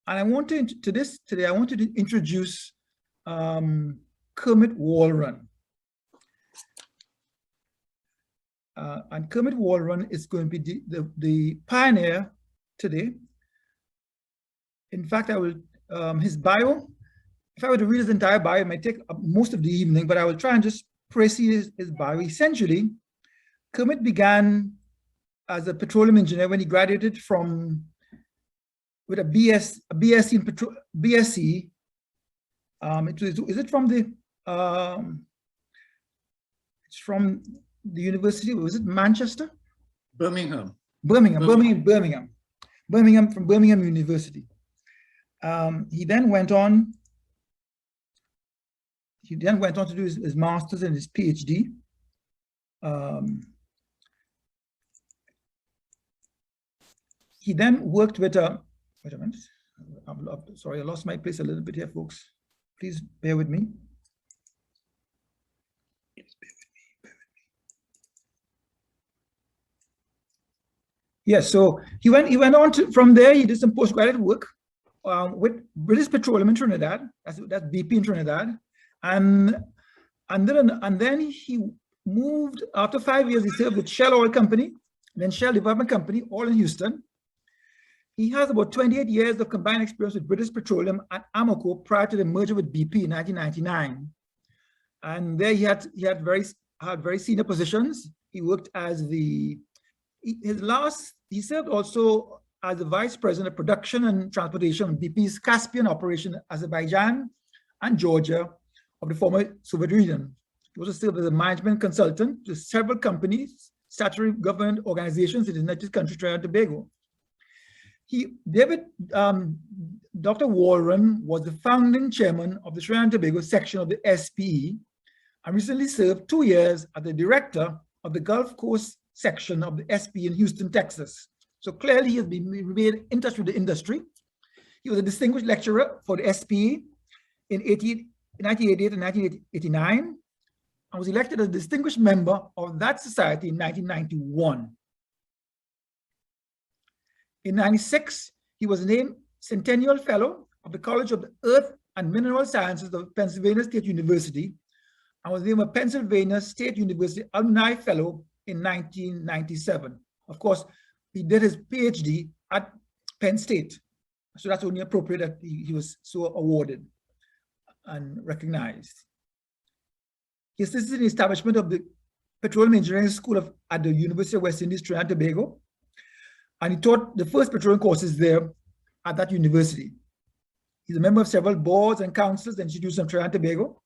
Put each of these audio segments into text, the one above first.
And I want to today I want to introduce Kermitt Walrond. And Kermitt Walrond is going to be the pioneer today. In fact, I will his bio. If I were to read his entire bio, it might take most of the evening, but I will try and just précise his bio. Essentially, Kermitt began as a petroleum engineer when he graduated with a BSc in BSc. Is it from the it's from the university? Was it Manchester? Birmingham. Birmingham from Birmingham University. He then went on. He then went on to do his master's and his PhD. He then worked with wait a minute. Sorry, I lost my place a little bit here, folks. Please bear with me. Yes, bear with me. Yes, so he went on to, from there, he did some postgraduate work with British Petroleum in Trinidad. That's BP in Trinidad. And then he moved, after 5 years, he served with Shell Oil Company, then Shell Development Company, all in Houston. He has about 28 years of combined experience with British Petroleum and Amoco prior to the merger with BP in 1999. And there he had very senior positions. He worked as he served also as the vice president of production and transportation of BP's Caspian operation, Azerbaijan and Georgia of the former Soviet Union. He also served as a management consultant to several companies, statutory government organizations in the United Country, Trinidad and Tobago. Dr. Walrond was the founding chairman of the Trinidad and Tobago section of the SPE and recently served 2 years as the director of the Gulf Coast section of the SPE in Houston, Texas. So clearly he has remained in touch with the industry. He was a distinguished lecturer for the SPE in 1988 and 1989 and was elected as a distinguished member of that society in 1991. In 1996, he was named Centennial Fellow of the College of the Earth and Mineral Sciences of Pennsylvania State University and was named a Pennsylvania State University Alumni Fellow in 1997. Of course, he did his PhD at Penn State, so that's only appropriate that he was so awarded and recognized. He assisted in the establishment of the Petroleum Engineering School at the University of West Indies, Trinidad and Tobago, and he taught the first petroleum courses there at that university. He's a member of several boards and councils and institutions of Trinidad and Tobago.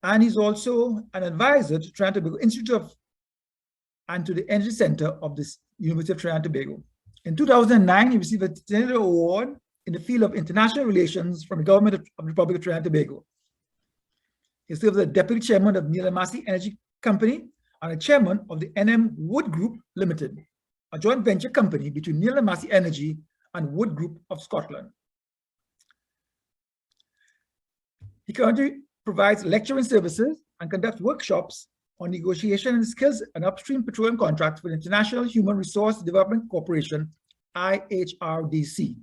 And he's also an advisor to Trinidad and Tobago Institute and to the Energy Center of this University of Trinidad and Tobago. In 2009, he received a Trinidad Award in the field of international relations from the government of the Republic of Trinidad and Tobago. He served as the deputy chairman of Neal Alleyne Energy Company and a chairman of the NM Wood Group Limited, a joint venture company between Neal Alleyne Energy and Wood Group of Scotland. He currently provides lecturing services and conducts workshops on negotiation and skills and upstream petroleum contracts for the International Human Resource Development Corporation, IHRDC,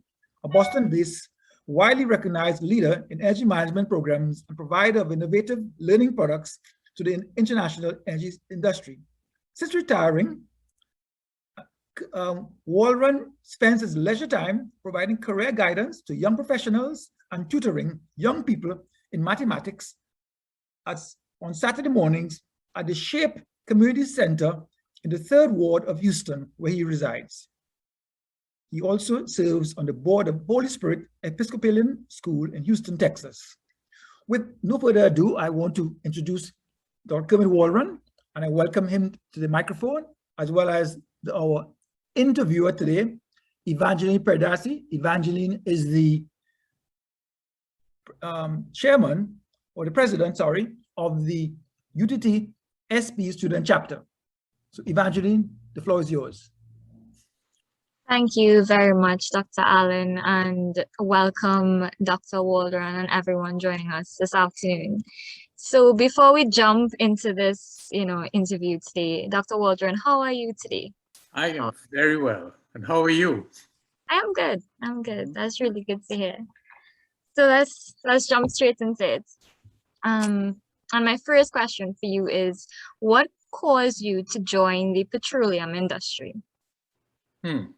a Boston-based, widely recognized leader in energy management programs and provider of innovative learning products to the international energy industry. Since retiring, Walrond spends his leisure time providing career guidance to young professionals and tutoring young people in mathematics on Saturday mornings at the SHAPE Community Center in the 3rd Ward of Houston, where he resides. He also serves on the board of Holy Spirit Episcopalian School in Houston, Texas. With no further ado, I want to introduce Dr. Kermitt Walrond, and I welcome him to the microphone, as well as our interviewer today, Evangeline Pardasie. Evangeline is the chairman, or the president, sorry, of the UTT SPE Student Chapter. So Evangeline, the floor is yours. Thank you very much, Dr. Alleyne, and welcome Dr. Walrond and everyone joining us this afternoon. So before we jump into this, interview today, Dr. Walrond, how are you today? I am very well. And how are you? I am good. I'm good. That's really good to hear. So let's jump straight into it. And my first question for you is, what caused you to join the petroleum industry? The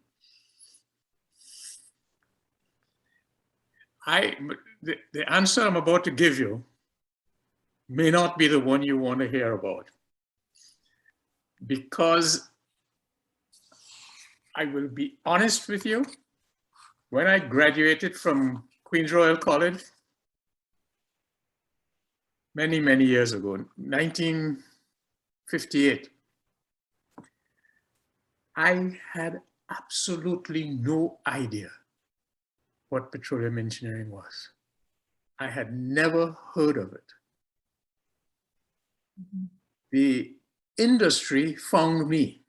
answer I'm about to give you may not be the one you want to hear about, because I will be honest with you. When I graduated from Queen's Royal College many, many years ago, 1958, I had absolutely no idea what petroleum engineering was. I had never heard of it. The industry found me,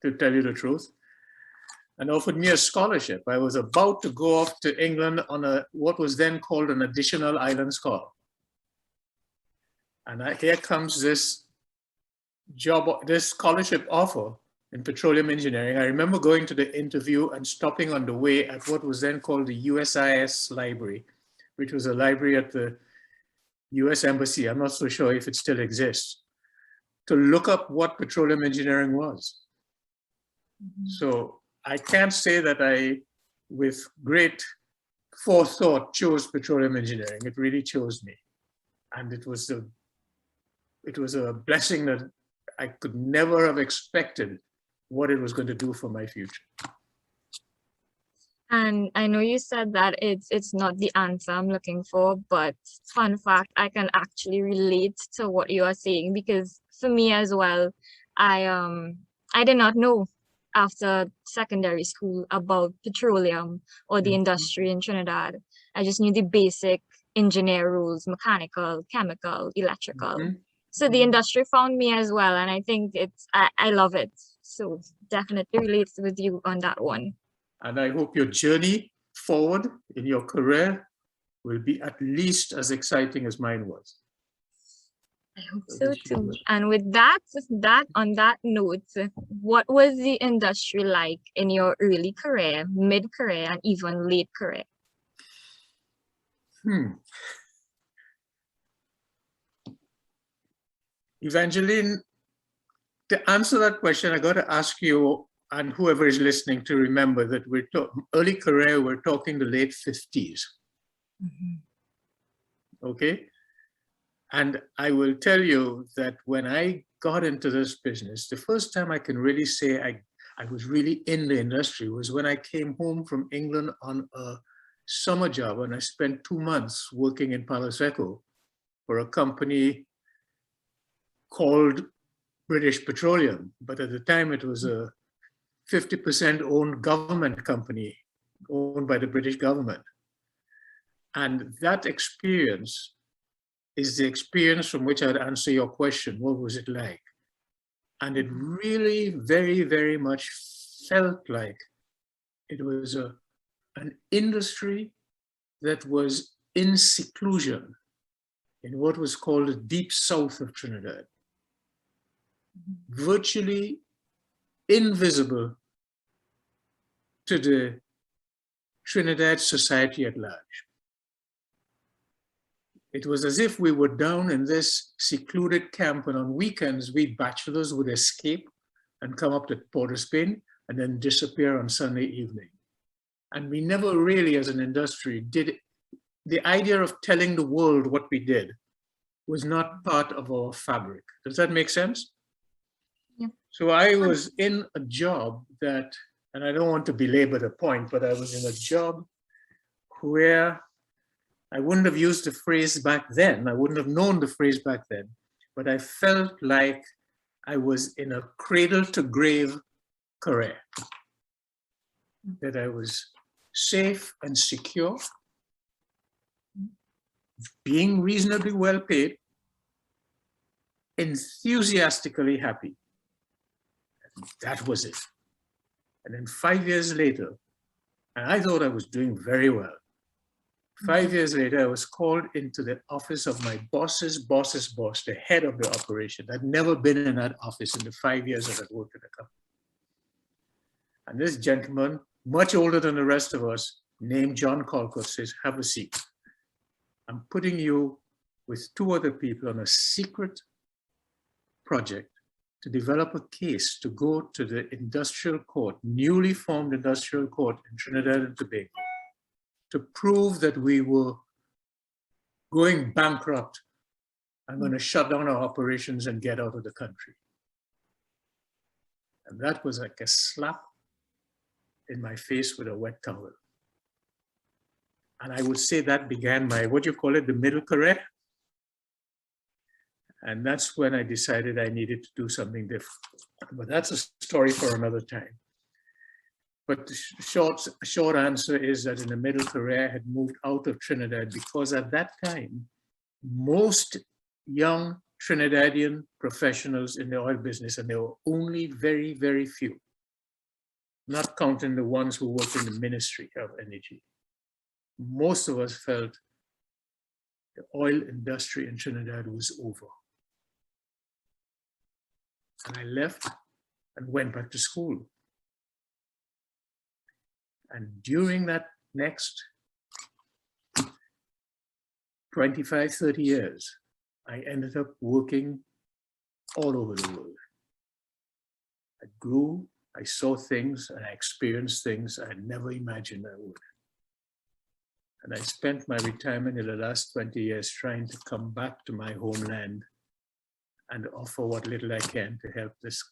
to tell you the truth, and offered me a scholarship. I was about to go off to England on what was then called an additional island scholar. And here comes this scholarship offer in petroleum engineering. I remember going to the interview and stopping on the way at what was then called the USIS library, which was a library at the US Embassy. I'm not so sure if it still exists, to look up what petroleum engineering was. So I can't say that I, with great forethought, chose petroleum engineering. It really chose me. And it was a blessing that I could never have expected what it was going to do for my future. And I know you said that it's not the answer I'm looking for, but fun fact, I can actually relate to what you are saying, because for me as well, I did not know after secondary school about petroleum or the industry in Trinidad. I just knew the basic engineer rules, mechanical, chemical, electrical. So the industry found me as well, and I think I love it. So definitely relates with you on that one. And I hope your journey forward in your career will be at least as exciting as mine was. I hope so too. And with that, on that note, what was the industry like in your early career, mid-career, and even late career? Evangeline, to answer that question, I got to ask you and whoever is listening to remember that early career, we're talking the late 50s. Okay? And I will tell you that when I got into this business, the first time I can really say I was really in the industry was when I came home from England on a summer job, and I spent 2 months working in Palo Seco for a company called British Petroleum. But at the time it was a 50% owned government company owned by the British government. And that experience is the experience from which I'd answer your question. What was it like? And it really very, very much felt like it was an industry that was in seclusion in what was called the deep south of Trinidad, virtually invisible to the Trinidad society at large. It was as if we were down in this secluded camp, and on weekends, we bachelors would escape and come up to Port of Spain and then disappear on Sunday evening. And we never really, as an industry, did it. The idea of telling the world what we did was not part of our fabric. Does that make sense? Yeah. So I was in a job that, and I don't want to belabor the point, but I was in a job where I wouldn't have used the phrase back then. I wouldn't have known the phrase back then, but I felt like I was in a cradle to grave career, that I was safe and secure, being reasonably well paid, enthusiastically happy. That was it. And then 5 years later, and I thought I was doing very well. 5 years later, I was called into the office of my boss's boss's boss, the head of the operation. I'd never been in that office in the 5 years that I'd worked at the company. And this gentleman much older than the rest of us, named John Callcott, says, have a seat. I'm putting you with 2 other people on a secret project to develop a case to go to the industrial court, newly formed industrial court in Trinidad and Tobago, to prove that we were going bankrupt and going to shut down our operations and get out of the country. And that was like a slap in my face with a wet towel. And I would say that began my, what do you call it, the middle career? And that's when I decided I needed to do something different. But that's a story for another time. But the short answer is that in the middle career, I had moved out of Trinidad because at that time, most young Trinidadian professionals in the oil business, and there were only very, very few, not counting the ones who worked in the Ministry of Energy. Most of us felt the oil industry in Trinidad was over. And I left and went back to school. And during that next 25, 30 years, I ended up working all over the world. I grew, I saw things, and I experienced things I had never imagined I would. And I spent my retirement in the last 20 years trying to come back to my homeland and offer what little I can to help this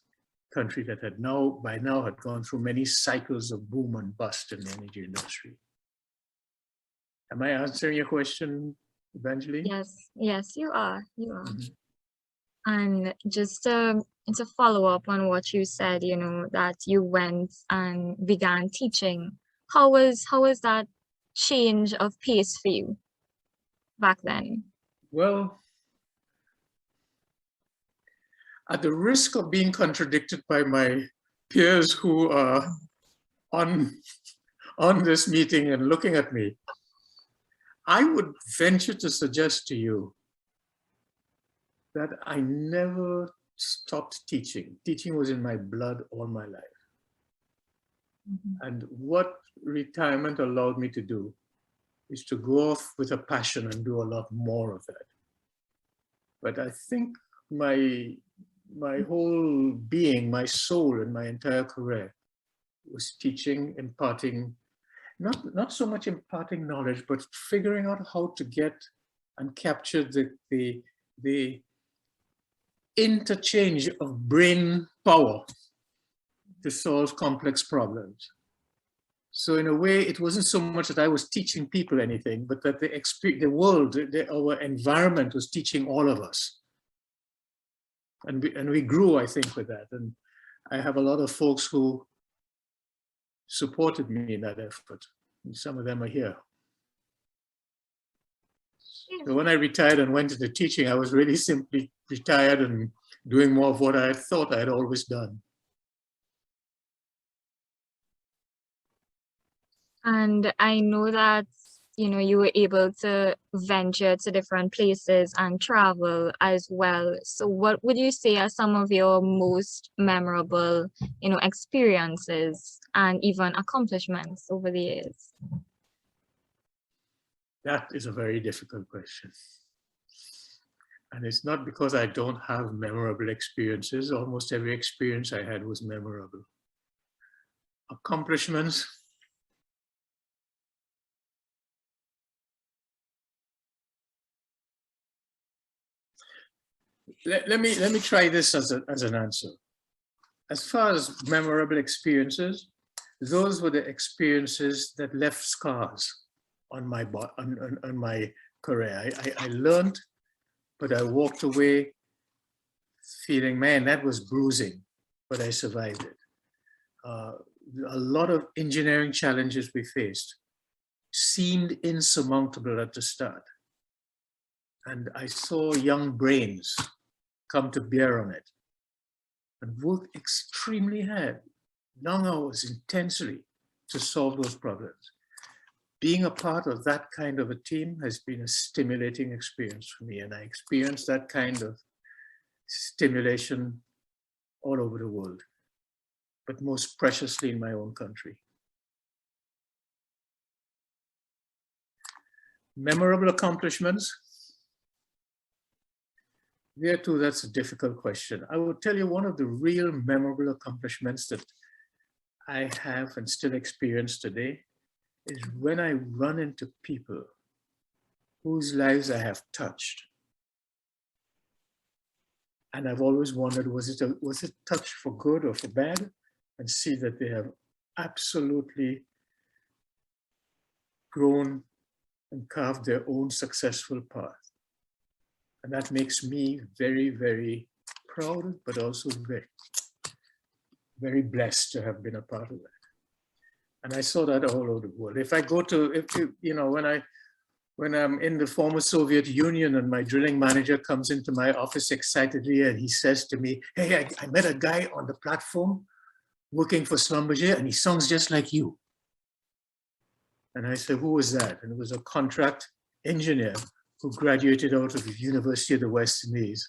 country that had by now had gone through many cycles of boom and bust in the energy industry. Am I answering your question, Evangeline? Yes, you are. Mm-hmm. And just to follow up on what you said, you know, that you went and began teaching. How was that change of pace for you back then? Well, at the risk of being contradicted by my peers who are on this meeting and looking at me, I would venture to suggest to you that I never stopped teaching. Teaching was in my blood all my life. Mm-hmm. And what retirement allowed me to do is to go off with a passion and do a lot more of that. But I think my whole being, my soul and my entire career was teaching, imparting, not so much imparting knowledge, but figuring out how to get and capture the interchange of brain power to solve complex problems. So in a way, it wasn't so much that I was teaching people anything, but that the world, our environment was teaching all of us. And we grew, I think, with that. And I have a lot of folks who supported me in that effort. And some of them are here. So when I retired and went into teaching, I was really simply retired and doing more of what I thought I had always done. And I know that, you know, you were able to venture to different places and travel as well. So what would you say are some of your most memorable, you know, experiences and even accomplishments over the years? That is a very difficult question. And it's not because I don't have memorable experiences. Almost every experience I had was memorable. Accomplishments. Let me try this as an answer. As far as memorable experiences, those were the experiences that left scars on my career. I learned, but I walked away feeling, man, that was bruising, but I survived it. A lot of engineering challenges we faced seemed insurmountable at the start. And I saw young brains come to bear on it and work extremely hard, long hours, intensely to solve those problems. Being a part of that kind of a team has been a stimulating experience for me, and I experienced that kind of stimulation all over the world, but most preciously in my own country. Memorable accomplishments. There too, that's a difficult question. I will tell you one of the real memorable accomplishments that I have and still experience today is when I run into people whose lives I have touched. And I've always wondered, was it touch for good or for bad? And see that they have absolutely grown and carved their own successful path. And that makes me very, very proud, but also very, very blessed to have been a part of that. And I saw that all over the world. If I go to, when I'm in the former Soviet Union and my drilling manager comes into my office excitedly and he says to me, hey, I met a guy on the platform working for Schlumberger and he sounds just like you. And I said, who was that? And it was a contract engineer who graduated out of the University of the West Indies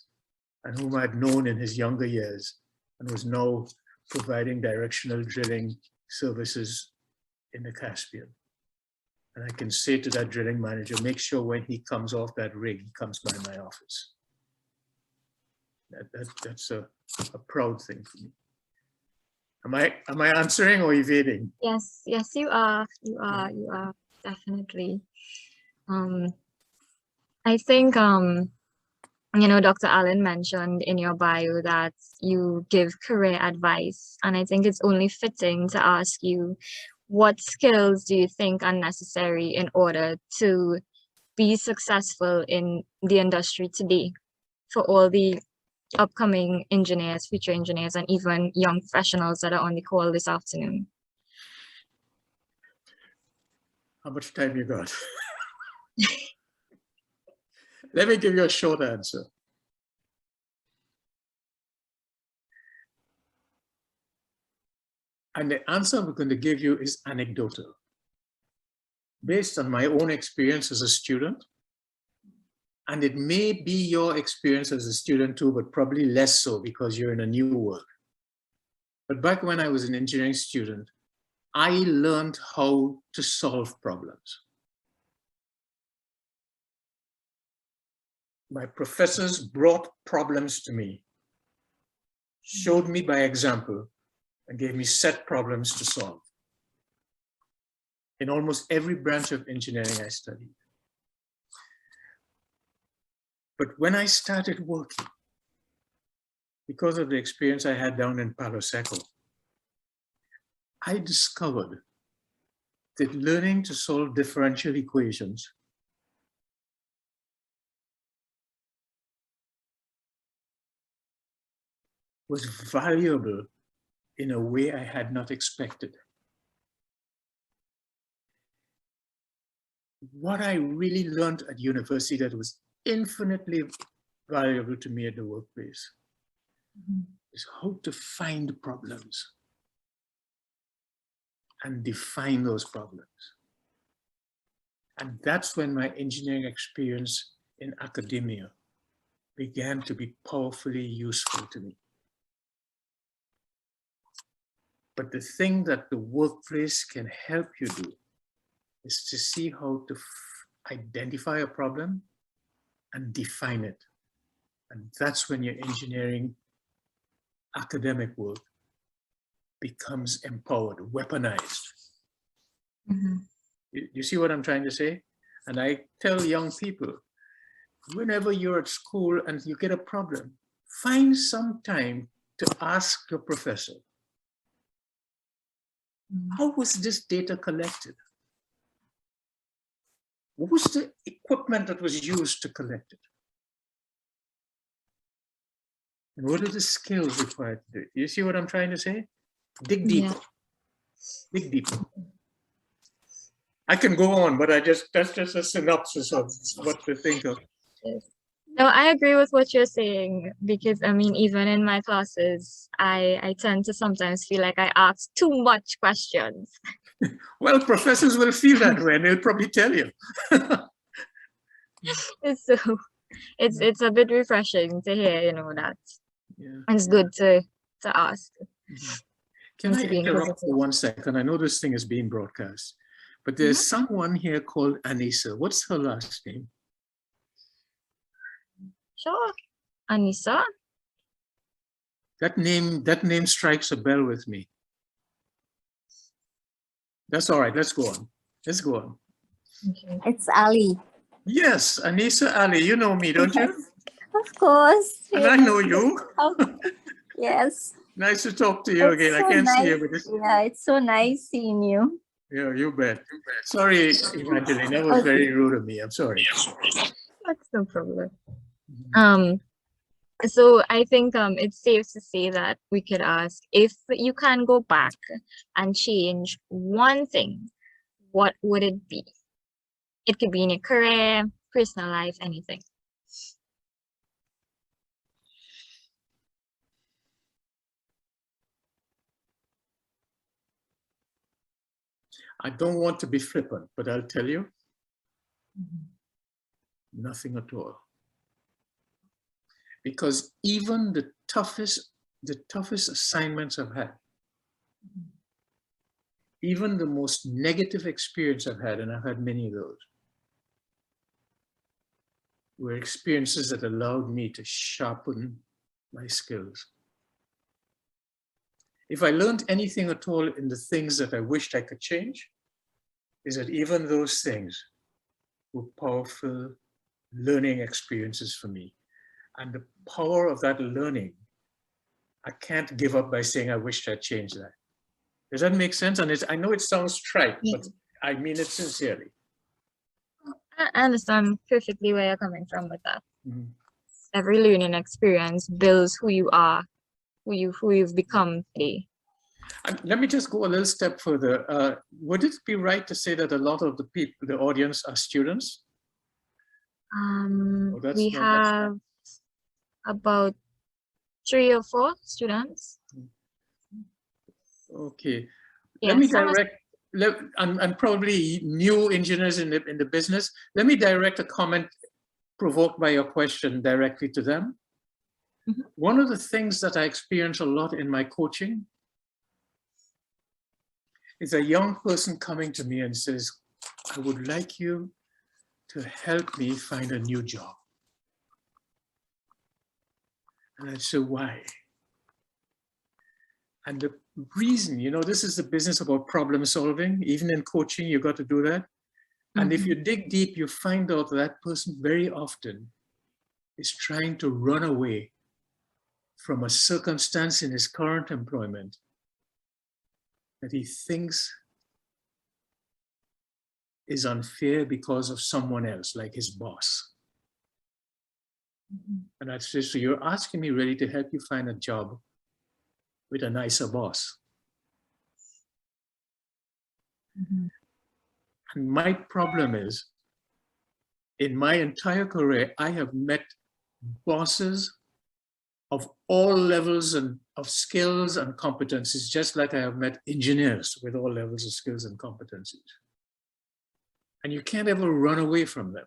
and whom I'd known in his younger years and was now providing directional drilling services in the Caspian. And I can say to that drilling manager, make sure when he comes off that rig, he comes by my office. That's a proud thing for me. Am I answering or evading? Yes, yes, you are. You are definitely. I think, you know, Dr. Alleyne mentioned in your bio that you give career advice, and I think it's only fitting to ask you, what skills do you think are necessary in order to be successful in the industry today for all the upcoming engineers, future engineers, and even young professionals that are on the call this afternoon? How much time you got? Let me give you a short answer. And the answer I'm going to give you is anecdotal, based on my own experience as a student. And it may be your experience as a student too, but probably less so because you're in a new world. But back when I was an engineering student, I learned how to solve problems. My professors brought problems to me, showed me by example, and gave me set problems to solve. In almost every branch of engineering I studied. But when I started working, because of the experience I had down in Palo Seco, I discovered that learning to solve differential equations was valuable in a way I had not expected. What I really learned at university that was infinitely valuable to me at the workplace is how to find problems and define those problems. And that's when my engineering experience in academia began to be powerfully useful to me. But the thing that the workplace can help you do is to see how to identify a problem and define it. And that's when your engineering academic work becomes empowered, weaponized. You see what I'm trying to say? And I tell young people, whenever you're at school and you get a problem, find some time to ask your professor, how was this data collected? What was the equipment that was used to collect it? And what are the skills required to do it? You see what I'm trying to say? Dig deeper. Yeah. Dig deeper. I can go on, but that's just a synopsis of what to think of. No, I agree with what you're saying, because I mean, even in my classes, I tend to sometimes feel like I ask too much questions. Well, professors will feel that way and they'll probably tell you. It's a bit refreshing to hear, you know, that it's good to ask. Can I interrupt for 1 second? I know this thing is being broadcast, But there's someone here called Anissa. What's her last name? Sure. Anissa? That name strikes a bell with me. That's all right. Let's go on. Let's go on. Okay. It's Ali. Yes, Anissa Ali. You know me, don't you? Of course. And I know you. Yes. Nice to talk to you again. So I can't nice. see you, but it's, Yeah, it's so nice seeing you. yeah, you bet. Sorry, Evangeline, that was very rude of me. I'm sorry. That's no problem. So I think it's safe to say that we could ask, if you can go back and change one thing, what would it be? It could be in your career, personal life, anything. I don't want to be flippant, but I'll tell you, nothing at all. Because even the toughest assignments I've had, even the most negative experience I've had, and I've had many of those, were experiences that allowed me to sharpen my skills. If I learned anything at all in the things that I wished I could change, is that even those things were powerful learning experiences for me. And the power of that learning, I can't give up by saying I wished I'd changed that. Does that make sense? And I know it sounds trite, but I mean it sincerely. I understand perfectly where you're coming from with that. Every learning experience builds who you are, who you've become today. And let me just go a little step further. Would it be right to say that a lot of the people, the audience, are students? We have about 3 or 4 students. Okay. Yes, Let me direct, and probably new engineers in the business. Let me direct a comment provoked by your question directly to them. One of the things that I experience a lot in my coaching is a young person coming to me and says, I would like you to help me find a new job. And I say, why? And the reason, you know, this is the business about problem solving. Even in coaching, you got to do that. And if you dig deep, you find out that person very often is trying to run away from a circumstance in his current employment that he thinks is unfair because of someone else, like his boss. And I say, so you're asking me really to help you find a job with a nicer boss. And my problem is, in my entire career, I have met bosses of all levels and of skills and competencies, just like I have met engineers with all levels of skills and competencies. And you can't ever run away from them.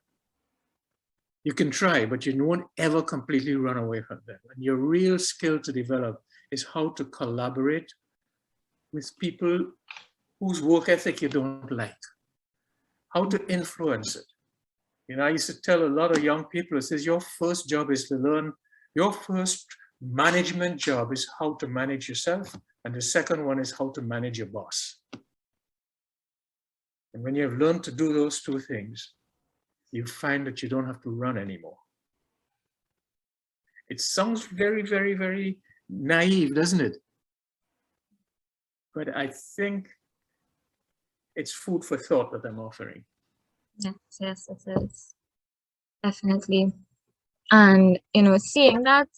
You can try, but you won't ever completely run away from them. And your real skill to develop is how to collaborate with people whose work ethic you don't like, how to influence it. You know, I used to tell a lot of young people, it says, your first job is to learn, your first management job is how to manage yourself. And the second one is how to manage your boss. And when you have learned to do those two things, you find that you don't have to run anymore. It sounds very, very, very naive, doesn't it? But I think it's food for thought that I'm offering. Yes, yes, it is. Definitely. And, you know, seeing that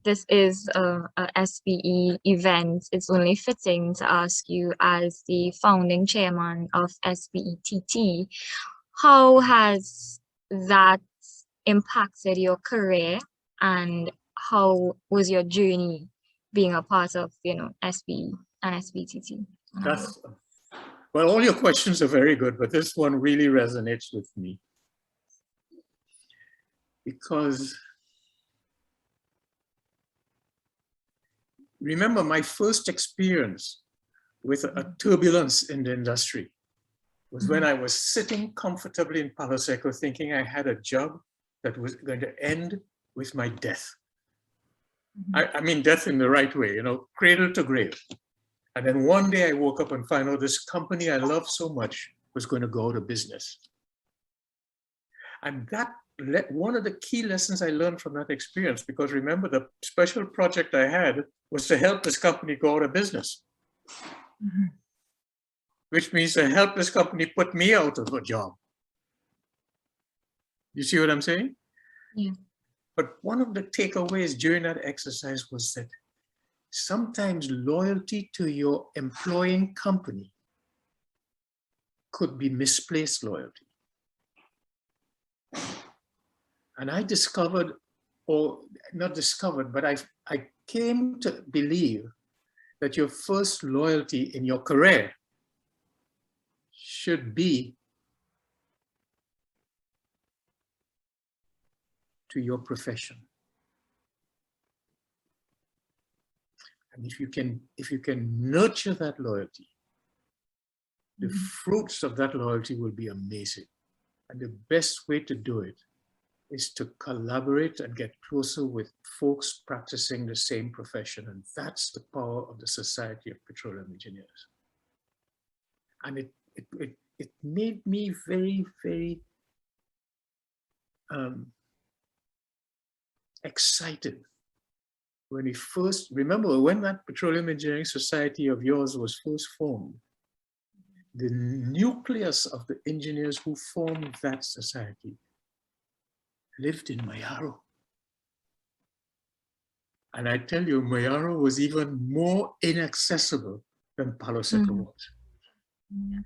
this is a SPE event, it's only fitting to ask you, as the founding chairman of SPETT, how has that impacted your career, and how was your journey being a part of, you know, SPE and SPETT? That's, well, all your questions are very good, but this one really resonates with me. Because remember my first experience with a turbulence in the industry was when I was sitting comfortably in Palo Seco thinking I had a job that was going to end with my death. I mean death in the right way, you know, cradle to grave. And then one day I woke up and found out this company I love so much was going to go out of business. And that one of the key lessons I learned from that experience, because remember the special project I had was to help this company go out of business. Which means to help this company put me out of a job. You see what I'm saying? Yeah. But one of the takeaways during that exercise was that sometimes loyalty to your employing company could be misplaced loyalty. And I discovered, or not discovered, but I came to believe that your first loyalty in your career should be to your profession. And if you can nurture that loyalty, the fruits of that loyalty will be amazing. And the best way to do it is to collaborate and get closer with folks practicing the same profession. And that's the power of the Society of Petroleum Engineers. And it made me very, very excited when we first, remember when that Petroleum Engineering Society of yours was first formed, the nucleus of the engineers who formed that society lived in Mayaro. And I tell you, Mayaro was even more inaccessible than Palo Seco was. Yeah.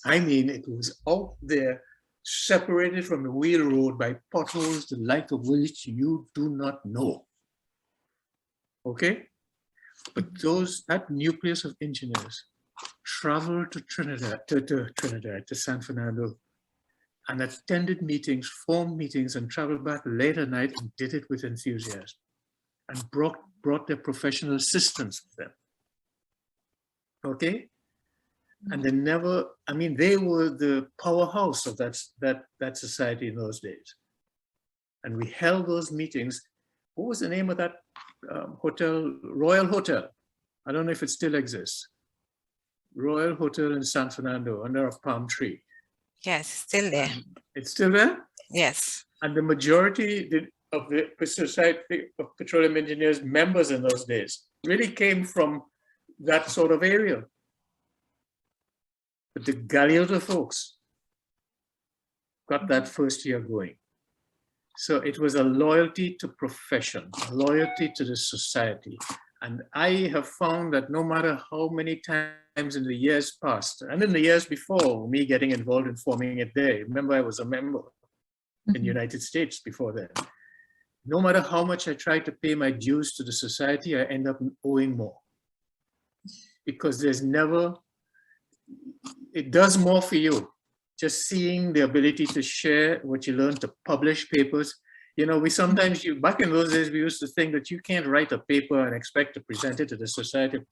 I mean, it was out there, separated from the wheel road by potholes, the like of which you do not know. Okay? But that nucleus of engineers traveled to to San Fernando, and attended meetings, formed meetings, and traveled back late at night and did it with enthusiasm, and brought their professional assistants with them. Okay? And they never, I mean, they were the powerhouse of that society in those days. And we held those meetings. What was the name of that hotel? Royal Hotel. I don't know if it still exists. Royal Hotel in San Fernando under a palm tree. Yes, still there. It's still there? Yes. And the majority of the Society of Petroleum Engineers members in those days really came from that sort of area. But the Galeota folks got that first year going. So it was a loyalty to profession, loyalty to the society. And I have found that no matter how many times in the years past, and in the years before me getting involved in forming it there, remember I was a member in the United States before that. No matter how much I try to pay my dues to the society, I end up owing more. Because there's never, it does more for you. Just seeing the ability to share what you learn, to publish papers. You know, we sometimes, back in those days, we used to think that you can't write a paper and expect to present it to the Society of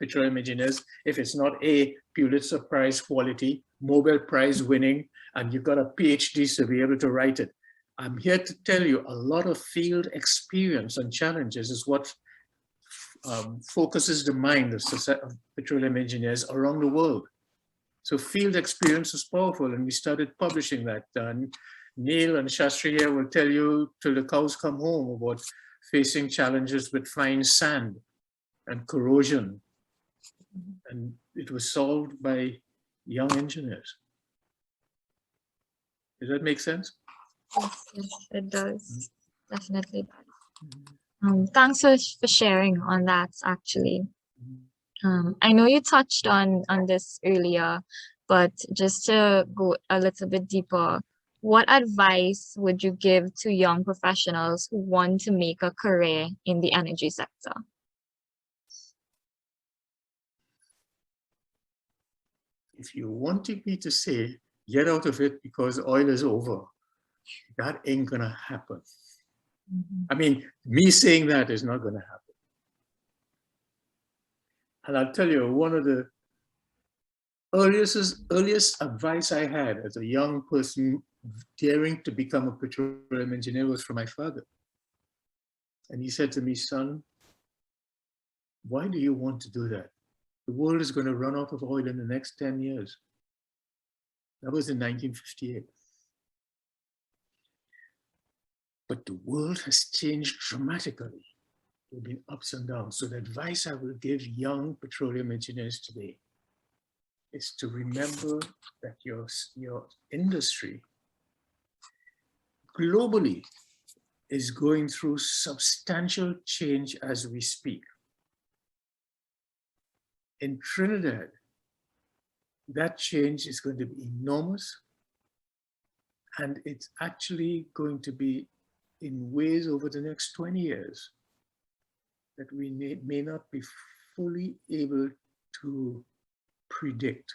Petroleum Engineers if it's not a Pulitzer Prize quality, Nobel Prize winning, and you've got a PhD to be able to write it. I'm here to tell you a lot of field experience and challenges is what focuses the mind of petroleum engineers around the world. So field experience is powerful, and we started publishing that. Neal and Shastri here will tell you till the cows come home about facing challenges with fine sand and corrosion. And it was solved by young engineers. Does that make sense? Yes, it does. Definitely does. Thanks for sharing on that, actually. I know you touched on this earlier, but just to go a little bit deeper, what advice would you give to young professionals who want to make a career in the energy sector? If you wanted me to say, get out of it because oil is over, that ain't gonna happen. I mean, me saying that is not gonna happen. And I'll tell you, one of the earliest advice I had as a young person daring to become a petroleum engineer was from my father. And he said to me, son, why do you want to do that? The world is going to run out of oil in the next 10 years. That was in 1958. But the world has changed dramatically. There have been ups and downs. So the advice I will give young petroleum engineers today is to remember that your industry globally is going through substantial change as we speak. In Trinidad, that change is going to be enormous, and it's actually going to be in ways over the next 20 years that we may not be fully able to predict.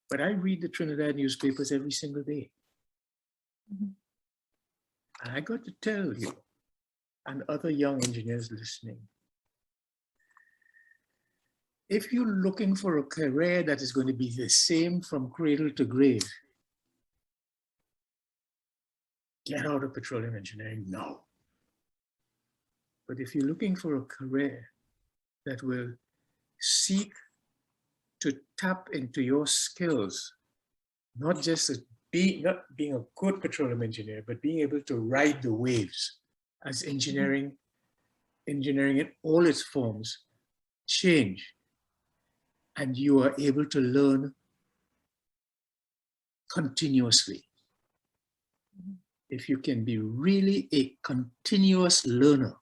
But I read the Trinidad newspapers every single day. And I got to tell you, and other young engineers listening, if you're looking for a career that is going to be the same from cradle to grave, get out of petroleum engineering now. But if you're looking for a career that will seek to tap into your skills, not just not being a good petroleum engineer, but being able to ride the waves as engineering in all its forms change, and you are able to learn continuously. If you can be really a continuous learner,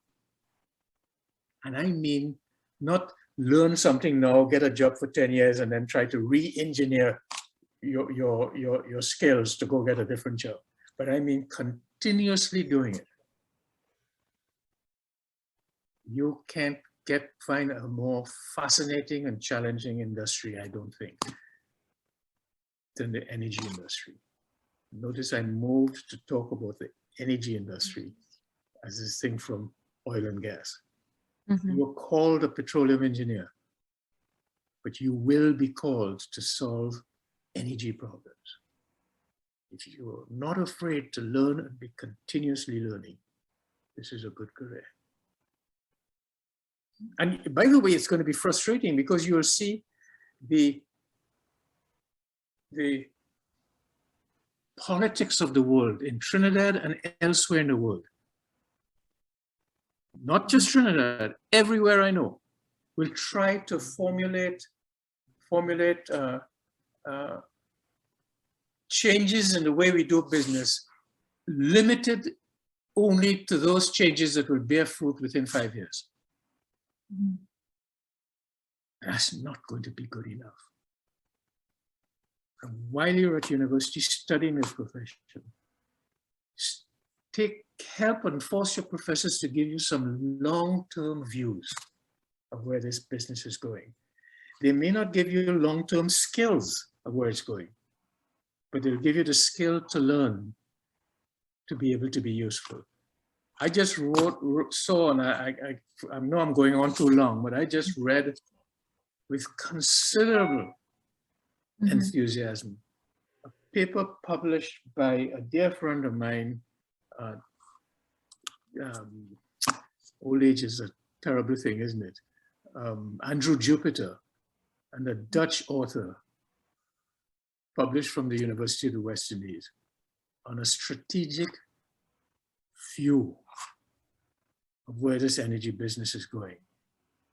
and I mean not learn something now, get a job for 10 years, and then try to re-engineer your skills to go get a different job. But I mean continuously doing it. You can't find a more fascinating and challenging industry, I don't think, than the energy industry. Notice I moved to talk about the energy industry as this thing from oil and gas. You are called a petroleum engineer, but you will be called to solve energy problems. If you're not afraid to learn and be continuously learning, this is a good career. And by the way, it's going to be frustrating because you'll see the politics of the world in Trinidad and elsewhere in the world. Not just Trinidad, everywhere I know, will try to formulate changes in the way we do business, limited only to those changes that will bear fruit within 5 years. That's not going to be good enough. And while you're at university studying this profession, take help and force your professors to give you some long-term views of where this business is going. They may not give you long-term skills of where it's going, but they'll give you the skill to learn, to be able to be useful. I just saw, and I know I'm going on too long, but I just read with considerable enthusiasm a paper published by a dear friend of mine. Old age is a terrible thing, isn't it? Andrew Jupiter, and a Dutch author, published from the University of the West Indies, on a strategic view of where this energy business is going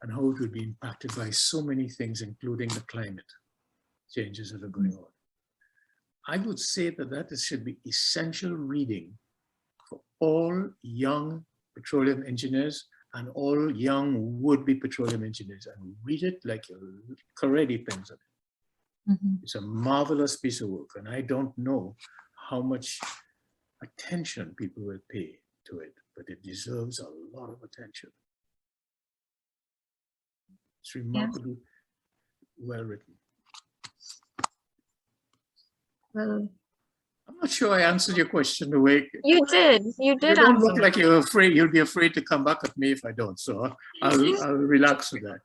and how it will be impacted by so many things, including the climate changes that are going on. I would say that should be essential reading for all young petroleum engineers and all young would-be petroleum engineers, and read it like your career depends on it. It's a marvelous piece of work, and I don't know how much attention people will pay to it, but it deserves a lot of attention. It's remarkably well written. Well, I'm not sure I answered your question the way you did. You did. You don't answer. look like you're afraid. You'll be afraid to come back at me if I don't. So I'll relax with that.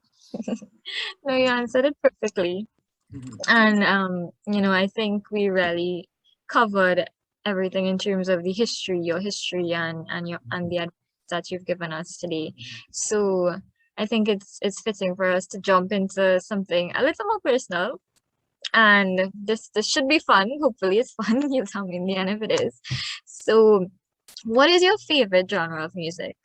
No, you answered it perfectly. Mhm. And you know, I think we really covered everything in terms of the history, your history and the advice that you've given us today. So I think it's fitting for us to jump into something a little more personal. And this should be fun. Hopefully it's fun. You'll tell me in the end if it is. So what is your favorite genre of music?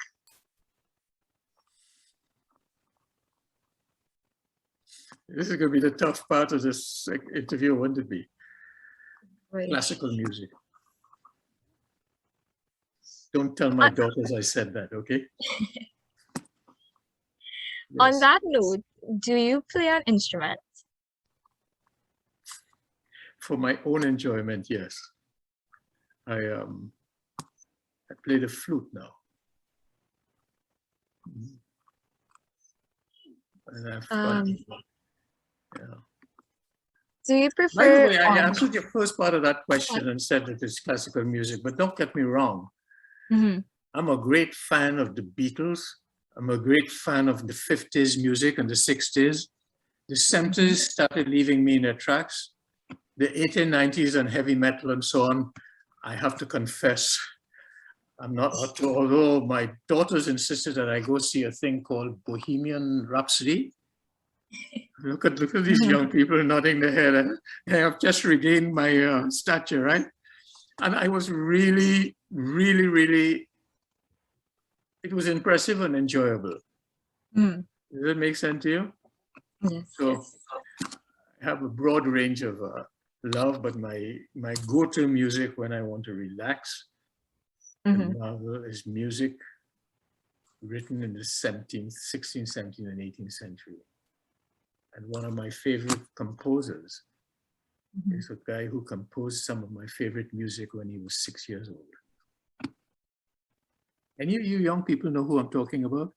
This is going to be the tough part of this interview, wouldn't it be? Right. Classical music. Don't tell my daughters I said that, okay? On Yes. that note, do you play an instrument? For my own enjoyment, yes. I play the flute now. And I've fun. Yeah. Do you By the prefer way, I answered your first part of that question and said that it's classical music, but don't get me wrong. Mhm. I'm a great fan of the Beatles. I'm a great fan of the 50s music and the 60s. The 70s started leaving me in their tracks. The 80s, 90s and heavy metal and so on, I have to confess, I'm not, although my daughters insisted that I go see a thing called Bohemian Rhapsody. Look at these young people nodding their head. I have just regained my stature, right? And I was really, really, really, it was impressive and enjoyable. Mm. Does that make sense to you? Yes. So Yes. I have a broad range of love, but my go-to music when I want to relax and marvel is music written in the 16th, 17th, and 18th century. And one of my favorite composers is a guy who composed some of my favorite music when he was 6 years old. Any of you young people know who I'm talking about?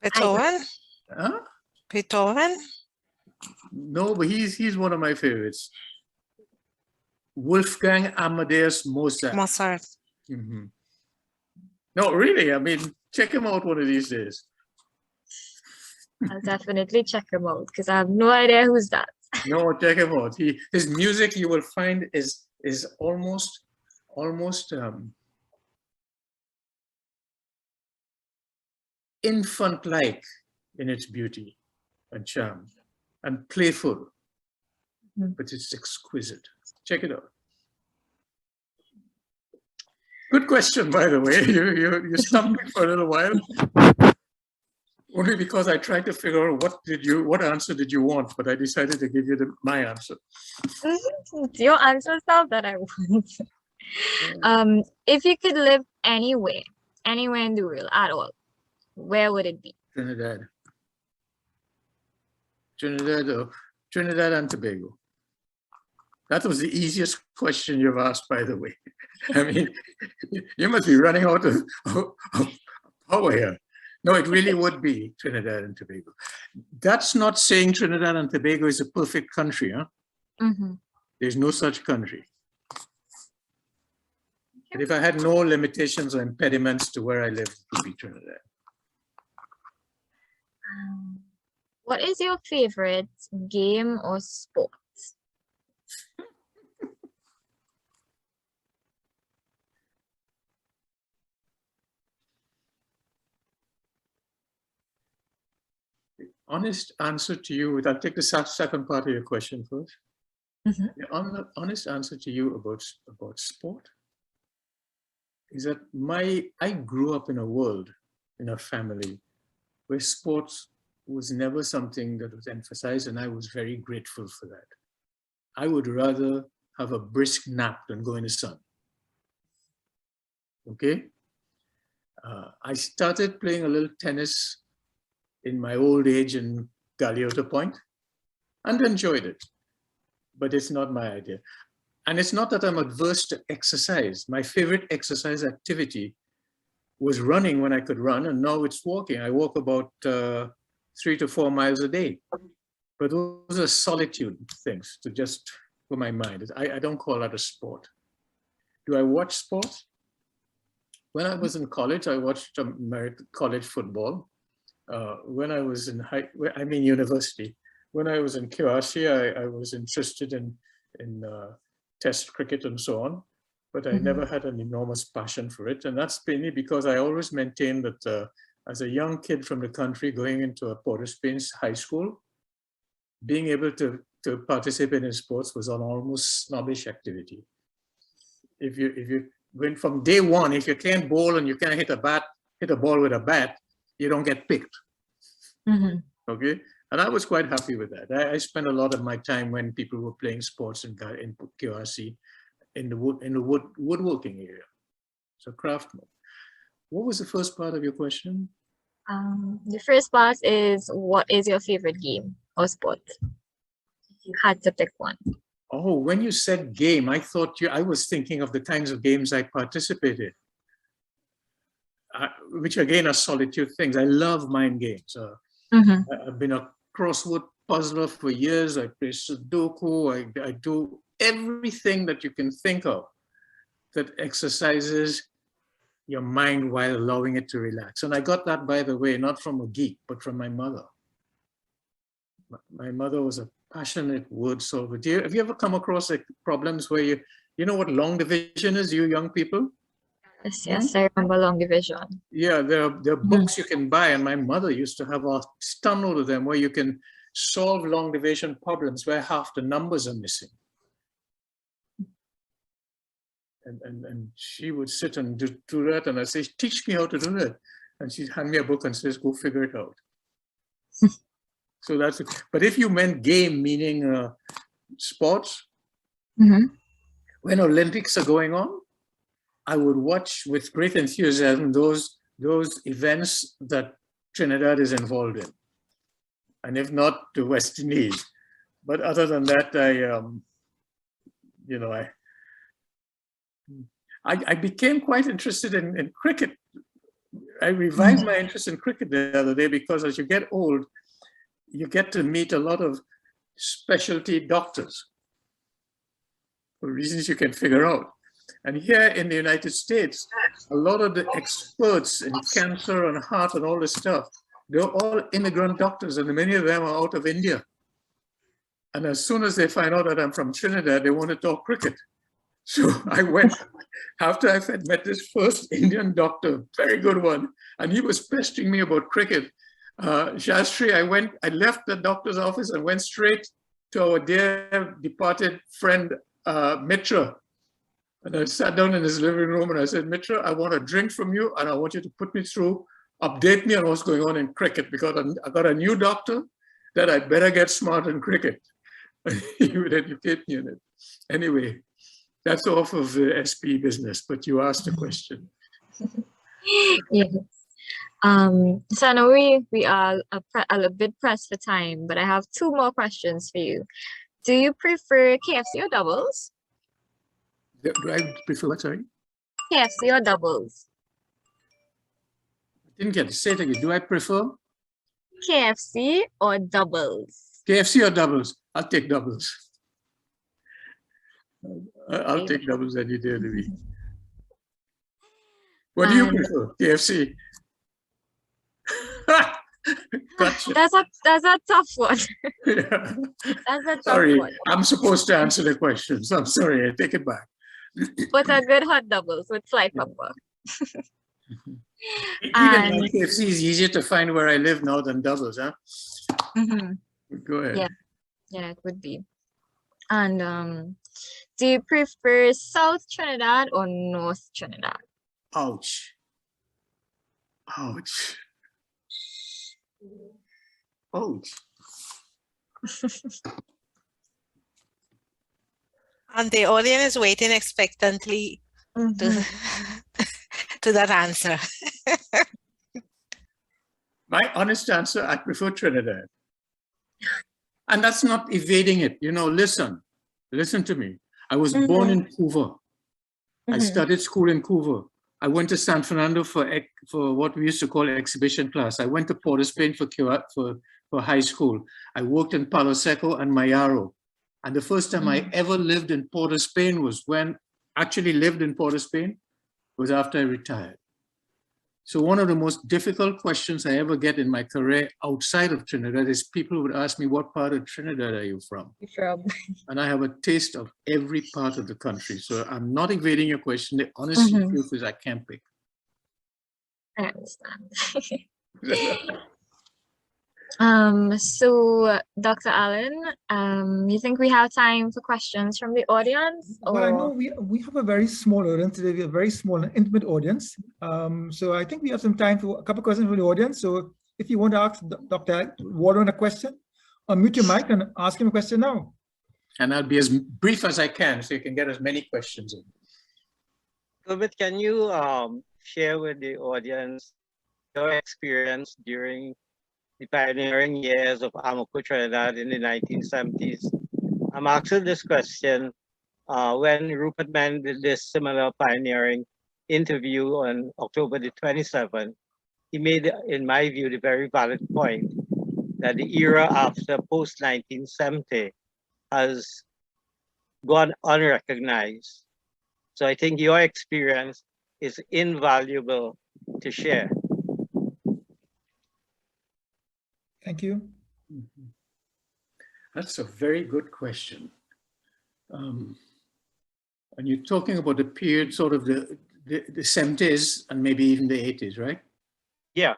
Beethoven? Huh? Beethoven? No, but he's one of my favorites. Wolfgang Amadeus Mozart. Mozart. No, really, I mean, check him out one of these days. I'll definitely check him out because I have no idea who's that. No, check him out. His music you will find is almost infant-like in its beauty and charm, and playful, but it's exquisite. Check it out. Good question, by the way. You stumped me for a little while. Only because I tried to figure out what answer did you want, but I decided to give you my answer. Your answer is not that I want. If you could live anywhere in the world at all, where would it be? Trinidad. Trinidad and Tobago. That was the easiest question you've asked, by the way. I mean, you must be running out of power here. No, it really would be Trinidad and Tobago. That's not saying Trinidad and Tobago is a perfect country, huh? There's no such country. But if I had no limitations or impediments to where I live, it would be Trinidad. What is your favorite game or sport? Honest answer to you, I'll take the second part of your question first. The honest answer to you about sport is that I grew up in a world, in a family, where sports was never something that was emphasized, and I was very grateful for that. I would rather have a brisk nap than go in the sun. Okay? I started playing a little tennis in my old age in Galeota Point and enjoyed it, but it's not my idea. And it's not that I'm adverse to exercise. My favorite exercise activity was running when I could run, and now it's walking. I walk about 3 to 4 miles a day. But those are solitude things to just for my mind. I don't call that a sport. Do I watch sports? When I was in college, I watched American college football. when I was in university. When I was in QRC, I was interested in test cricket and so on, but I never had an enormous passion for it. And that's mainly because I always maintained that as a young kid from the country going into a Port of Spain's high school, being able to participate in sports was an almost snobbish activity. If you went from day one, if you can't bowl and you can't hit a ball with a bat, you don't get picked. Okay, and I was quite happy with that. I spent a lot of my time when people were playing sports in QRC in the woodworking area, so craftsman. What was the first part of your question? The first part is, what is your favorite game or sport? If you had to pick one. Oh, when you said game, I was thinking of the kinds of games I participated, which again are solitude things. I love mind games. I've been a crossword puzzler for years. I play Sudoku. I do everything that you can think of that exercises your mind while allowing it to relax. And I got that, by the way, not from a geek, but from my mother. My mother was a passionate word solver. Have you ever come across like problems where you know what long division is, you young people? Yes, I remember long division. Yeah, there are books you can buy, and my mother used to have a ton of them where you can solve long division problems where half the numbers are missing. And she would sit and do that, and I say, teach me how to do that. And she'd hand me a book and says, go figure it out. So that's it. But if you meant game, meaning sports, when Olympics are going on, I would watch with great enthusiasm those events that Trinidad is involved in, and if not, the West Indies. But other than that, I became quite interested in cricket. I revived my interest in cricket the other day because as you get old, you get to meet a lot of specialty doctors for reasons you can figure out. And here in the United States, a lot of the experts in cancer and heart and all this stuff, they're all immigrant doctors, and many of them are out of India. And as soon as they find out that I'm from Trinidad, they want to talk cricket. So I went, after I had met this first Indian doctor, very good one, and he was pestering me about cricket. Shastri, I left the doctor's office and went straight to our dear departed friend, Mitra. And I sat down in his living room and I said, Mitra, I want a drink from you and I want you to put me through, update me on what's going on in cricket, because I got a new doctor that I better get smart in cricket. He would educate me in it. Anyway, that's off of the SPE business, but you asked a question. Yes. So I know we are a bit pressed for time, but I have two more questions for you. Do you prefer KFC or doubles? Do I prefer what, sorry? KFC or doubles? I didn't get to say it again. Do I prefer? KFC or doubles? KFC or doubles? I'll take doubles. I'll take doubles any day of the week. What do you prefer? KFC? Gotcha. That's a tough one. Yeah. That's a tough Sorry, one. I'm supposed to answer the questions. I'm sorry, I take it back. But a good hot doubles with slight pepper. Even now, KFC is easier to find where I live now than doubles, huh? Go ahead. Yeah, it would be. And do you prefer South Trinidad or North Trinidad? Ouch. Ouch. Ouch. And the audience is waiting expectantly to that answer. My honest answer, I prefer Trinidad. And that's not evading it. You know, listen to me. I was born in Couva. I studied school in Couva. I went to San Fernando for what we used to call exhibition class. I went to Port of Spain for high school. I worked in Palo Seco and Mayaro. And the first time I ever lived in Port of Spain was after I retired. So one of the most difficult questions I ever get in my career outside of Trinidad is people would ask me, what part of Trinidad are you from? And I have a taste of every part of the country. So I'm not evading your question. The honest truth is I can't pick. I understand. So Dr. Alleyne, you think we have time for questions from the audience? Or? Well, I know we have a very small audience today. We have a very small and intimate audience. So I think we have some time for a couple of questions from the audience. So if you want to ask Dr. Walrond a question, unmute your mic and ask him a question now. And I'll be as brief as I can so you can get as many questions in. Kermitt, can you share with the audience your experience during the pioneering years of Amoco Trinidad in the 1970s? I'm asking this question when Rupert Mann did this similar pioneering interview on October the 27th. He made, in my view, the very valid point that the era after post-1970 has gone unrecognized. So I think your experience is invaluable to share. Thank you. That's a very good question. And you're talking about the period sort of the 70s and maybe even the 80s, right? Yeah.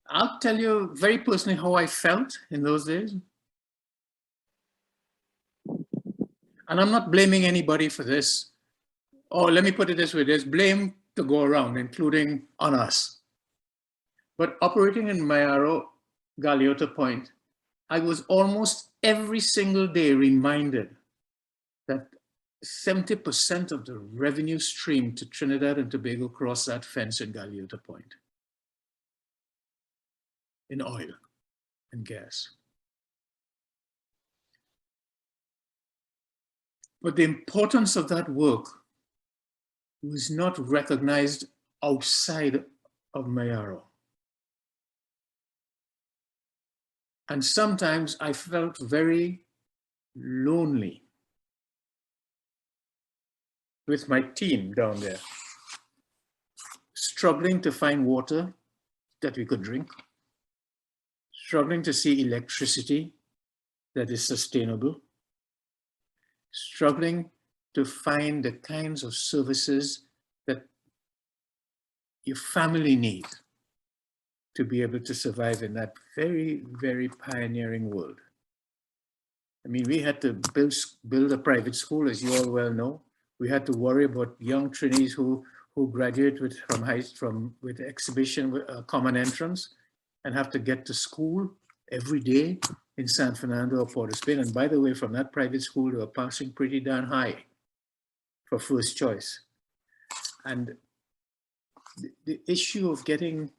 I'll tell you very personally how I felt in those days. And I'm not blaming anybody for this. Or let me put it this way, there's blame to go around, including on us. But operating in Mayaro, Galeota Point, I was almost every single day reminded that 70% of the revenue stream to Trinidad and Tobago crossed that fence in Galeota Point, in oil and gas. But the importance of that work was not recognized outside of Mayaro. And sometimes I felt very lonely with my team down there, struggling to find water that we could drink, struggling to see electricity that is sustainable, struggling to find the kinds of services that your family need to be able to survive in that very, very pioneering world. I mean, we had to build a private school, as you all well know. We had to worry about young trainees who graduate with exhibition with a common entrance and have to get to school every day in San Fernando or Port of Spain. And by the way, from that private school, they were passing pretty darn high for first choice. And the issue of getting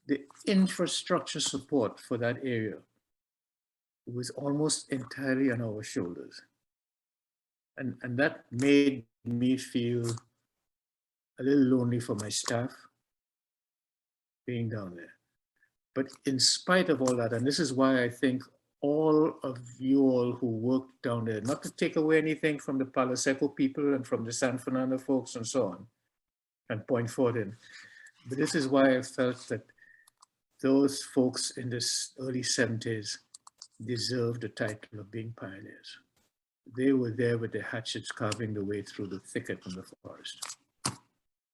the infrastructure support for that area was almost entirely on our shoulders. And that made me feel a little lonely for my staff being down there. But in spite of all that, and this is why I think all of you all who worked down there, not to take away anything from the Palo Seco people and from the San Fernando folks and so on, and point forward in, but this is why I felt that those folks in the early 70s deserved the title of being pioneers. They were there with their hatchets carving the way through the thicket and the forest.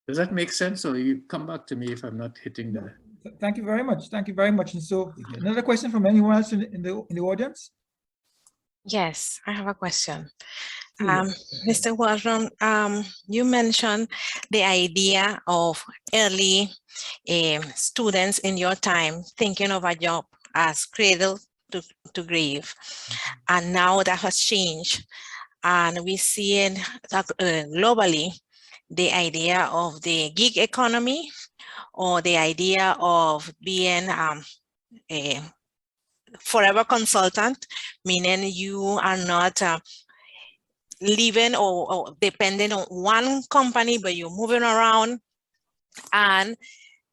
Does that make sense? Or you come back to me if I'm not hitting the... Thank you very much. Thank you very much. And so another question from anyone else in the audience? Yes, I have a question. Yes. Mr. Walrond, you mentioned the idea of early students in your time thinking of a job as cradle to grave. And now that has changed. And we see it globally, the idea of the gig economy or the idea of being a forever consultant, meaning you are not living or dependent on one company, but you're moving around. And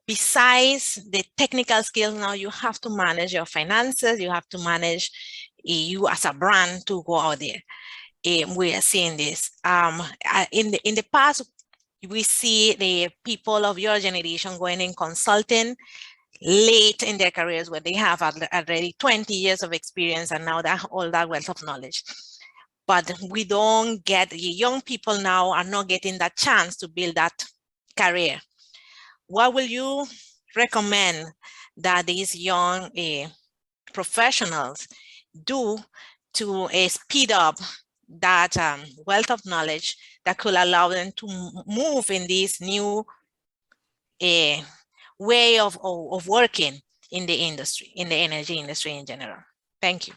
besides the technical skills, now you have to manage your finances, you have to manage you as a brand to go out there. We are seeing this. In the past, we see the people of your generation going in consulting late in their careers where they have already 20 years of experience and now that all that wealth of knowledge. But we don't get, the young people now are not getting that chance to build that career. What will you recommend that these young professionals do to speed up that wealth of knowledge that could allow them to move in this new way of working in the industry, in the energy industry in general? Thank you.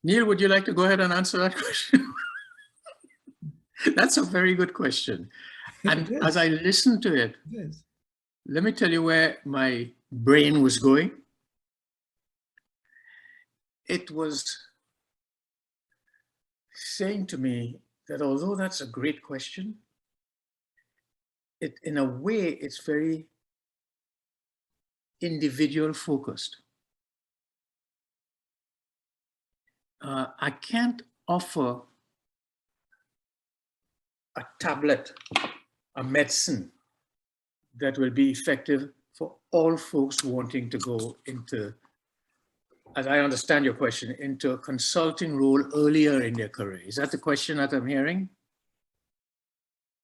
Neal, would you like to go ahead and answer that question? That's a very good question. And as I listened to it, let me tell you where my brain was going. It was saying to me that although that's a great question, in a way, it's very individual focused. I can't offer a tablet, a medicine that will be effective for all folks wanting to go into, as I understand your question, into a consulting role earlier in their career. Is that the question that I'm hearing?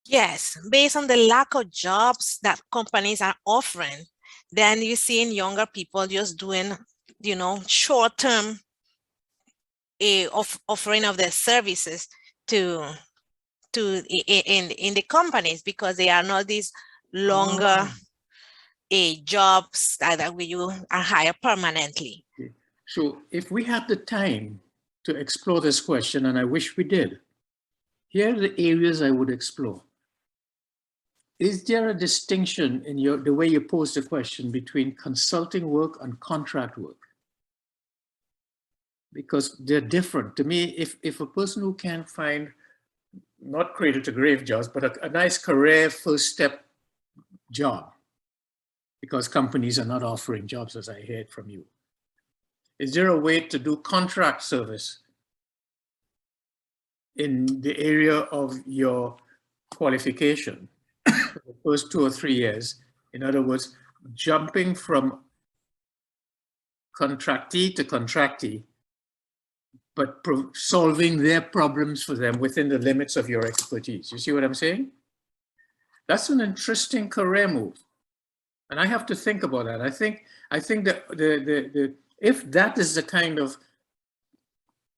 Yes, based on the lack of jobs that companies are offering, then you're seeing younger people just doing, you know, short-term offering of their services in the companies because they are not these longer jobs that you are hired permanently. So if we had the time to explore this question, and I wish we did, here are the areas I would explore. Is there a distinction in the way you pose the question between consulting work and contract work? Because they're different. To me, if a person who can find not cradle to grave jobs, but a nice career first step job, because companies are not offering jobs, as I heard from you. Is there a way to do contract service in the area of your qualification for the first 2 or 3 years? In other words, jumping from contractee to contractee, but solving their problems for them within the limits of your expertise. You see what I'm saying? That's an interesting career move. And I have to think about that. I think that if that is the kind of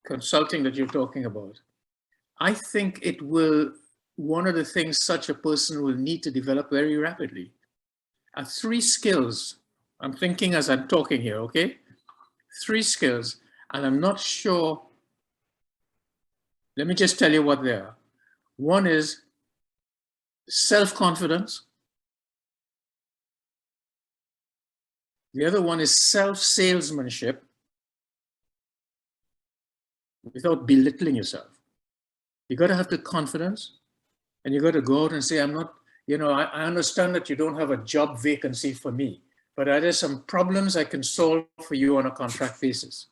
consulting that you're talking about, I think it will, one of the things such a person will need to develop very rapidly are 3 skills. I'm thinking as I'm talking here, okay? 3 skills, and I'm not sure. Let me just tell you what they are. One is self-confidence. The other one is self-salesmanship without belittling yourself. You got to have the confidence and you got to go out and say, I'm not, you know, I understand that you don't have a job vacancy for me, but are there some problems I can solve for you on a contract basis?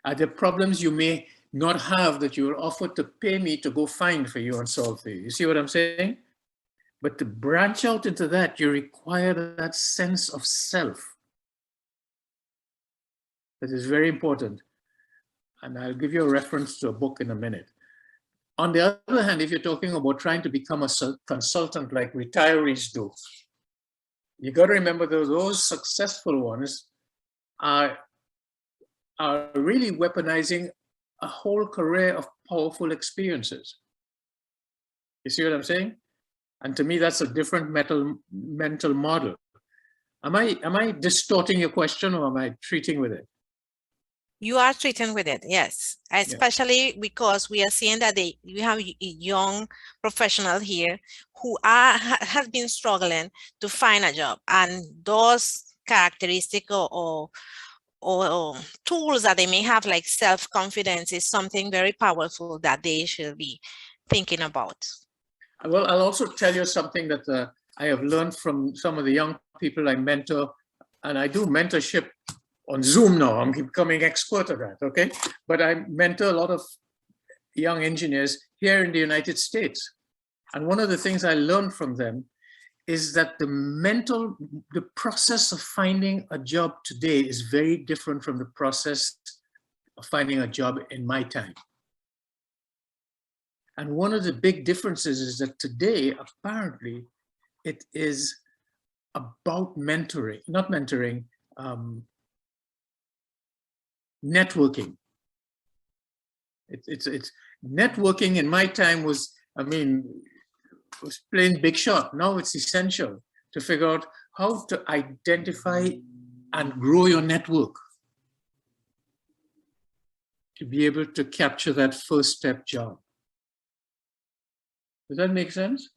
Are there problems you may not have that you will offer to pay me to go find for you and solve for you? You see what I'm saying? But to branch out into that, you require that sense of self. That is very important. And I'll give you a reference to a book in a minute. On the other hand, if you're talking about trying to become a consultant like retirees do, you got to remember those successful ones are really weaponizing a whole career of powerful experiences. You see what I'm saying? And to me, that's a different mental model. Am I distorting your question or am I treating with it? You are treating with it, yes. Especially because we are seeing that we have young professionals here who have been struggling to find a job, and those characteristics or tools that they may have, like self-confidence, is something very powerful that they should be thinking about. Well, I'll also tell you something that I have learned from some of the young people I mentor, and I do mentorship on Zoom now. I'm becoming expert at that, okay? But I mentor a lot of young engineers here in the United States. And one of the things I learned from them is that the process of finding a job today is very different from the process of finding a job in my time. And one of the big differences is that today, apparently, it is about mentoring, not mentoring, networking. It's networking in my time was, I mean, was playing big shot. Now it's essential to figure out how to identify and grow your network to be able to capture that first step job. Does that make sense?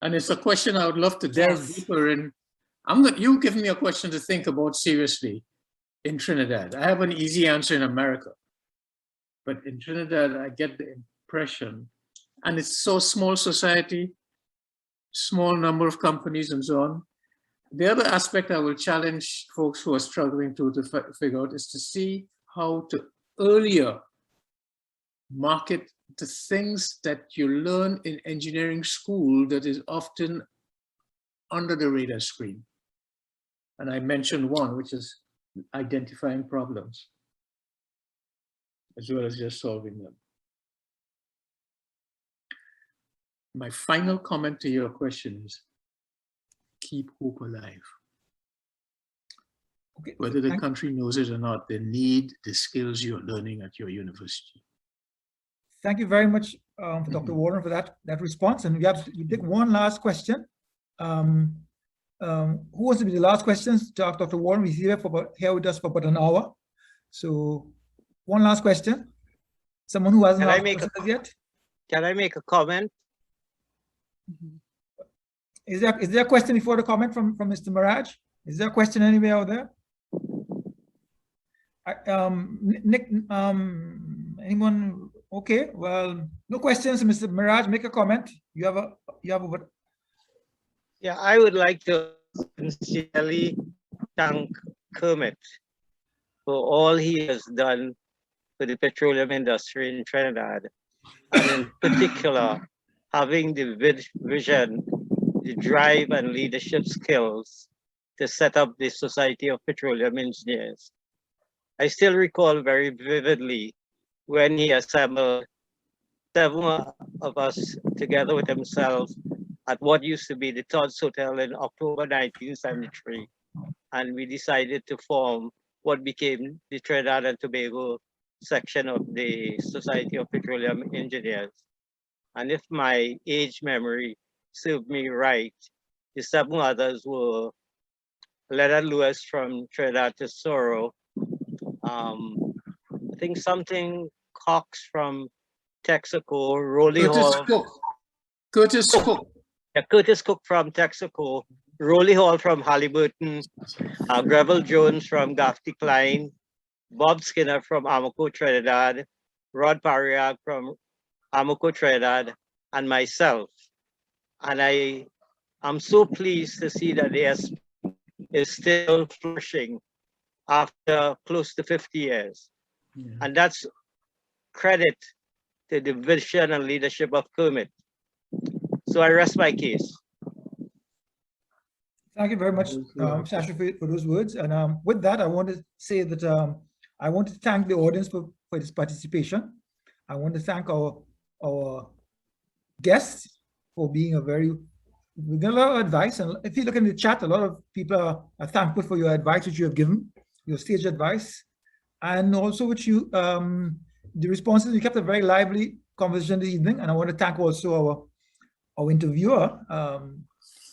And it's a question I would love to delve deeper in. You give me a question to think about seriously in Trinidad. I have an easy answer in America, but in Trinidad, I get the impression, and it's so small society, small number of companies and so on. The other aspect I will challenge folks who are struggling to figure out is to see how to earlier market the things that you learn in engineering school that is often under the radar screen. And I mentioned one, which is identifying problems, as well as just solving them. My final comment to your question is, keep hope alive. Okay. Whether the country knows it or not, they need the skills you're learning at your university. Thank you very much for Dr. Walrond for that response. And you take one last question. Who wants to be the last questions to ask Dr. Walrond? He's here with us for about an hour. So one last question. Someone who hasn't asked questions yet. Can I make a comment? Is there a question before the comment from Mr. Mirage? Is there a question anywhere out there? Nick, anyone? Okay, well, no questions. Mr. Mirage, make a comment. You have a Yeah, I would like to sincerely thank Kermitt for all he has done for the petroleum industry in Trinidad, and in particular, having the vision, the drive and leadership skills to set up the Society of Petroleum Engineers. I still recall very vividly when he assembled 7 of us together with himself at what used to be the Todd's Hotel in October 1973. And we decided to form what became the Trinidad and Tobago section of the Society of Petroleum Engineers. And if my age memory served me right, the 7 others were Leonard Lewis from Trinidad Tesoro, I think something Cox from Texaco, Rolly Hall. Curtis Cook. Yeah, Curtis Cook from Texaco, Rolly Hall from Halliburton, Greville Jones from Gaffney Klein, Bob Skinner from Amoco Trinidad, Rod Pariag from Amoco Trinidad, and myself. And I am so pleased to see that the SP is still flourishing after close to 50 years. Yeah. And that's credit to the vision and leadership of Kermitt. So I rest my case. Thank you very much, Sasha, for those words. And with that, I want to say that I want to thank the audience for this participation. I want to thank our guests for being we got a lot of advice. And if you look in the chat, a lot of people are thankful for your advice which you have given, your stage advice, and also which you, the responses. We kept a very lively conversation this evening. And I want to thank also our interviewer,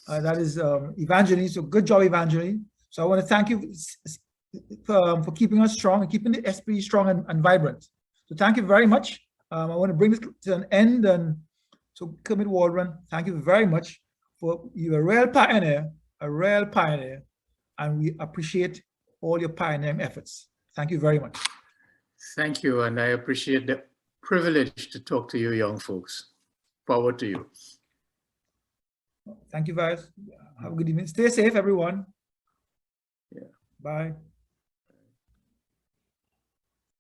that is Evangeline. So good job, Evangeline. So I want to thank you for keeping us strong and keeping the SPE strong and vibrant. So thank you very much. I want to bring this to an end. And so Kermitt Walrond, thank you very much for you're a real pioneer, and we appreciate all your pioneering efforts. Thank you very much. Thank you, and I appreciate the privilege to talk to you young folks. Power to you. Thank you, guys. Have a good evening. Stay safe, everyone. Yeah. Bye.